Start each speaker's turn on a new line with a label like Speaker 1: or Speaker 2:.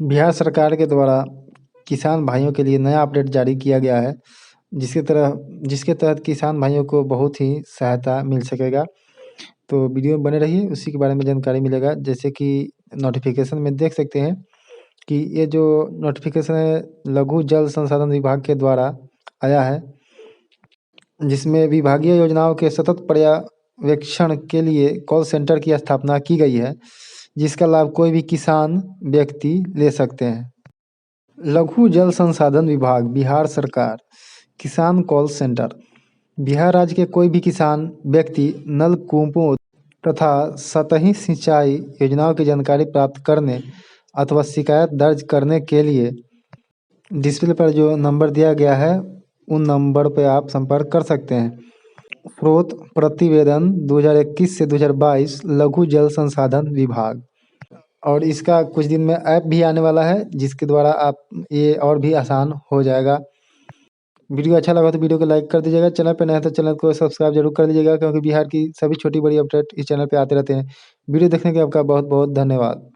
Speaker 1: बिहार सरकार के द्वारा किसान भाइयों के लिए नया अपडेट जारी किया गया है, जिसके तहत किसान भाइयों को बहुत ही सहायता मिल सकेगा। तो वीडियो में बने रहिए, उसी के बारे में जानकारी मिलेगा। जैसे कि नोटिफिकेशन में देख सकते हैं कि ये जो नोटिफिकेशन है लघु जल संसाधन विभाग के द्वारा आया है, जिसमें विभागीय योजनाओं के सतत पर्यवेक्षण के लिए कॉल सेंटर की स्थापना की गई है, जिसका लाभ कोई भी किसान व्यक्ति ले सकते हैं। लघु जल संसाधन विभाग, बिहार सरकार, किसान कॉल सेंटर। बिहार राज्य के कोई भी किसान व्यक्ति नलकूपों तथा सतही सिंचाई योजनाओं की जानकारी प्राप्त करने अथवा शिकायत दर्ज करने के लिए डिस्प्ले पर जो नंबर दिया गया है उन नंबर पर आप संपर्क कर सकते हैं। स्रोत प्रतिवेदन 2021 से 2022 लघु जल संसाधन विभाग। और इसका कुछ दिन में ऐप भी आने वाला है, जिसके द्वारा आप ये और भी आसान हो जाएगा। वीडियो अच्छा लगा तो वीडियो को लाइक कर दीजिएगा। चैनल पे नया है तो चैनल को सब्सक्राइब जरूर कर लीजिएगा, क्योंकि बिहार की सभी छोटी बड़ी अपडेट इस चैनल पे आते रहते हैं। वीडियो देखने के आपका बहुत बहुत धन्यवाद।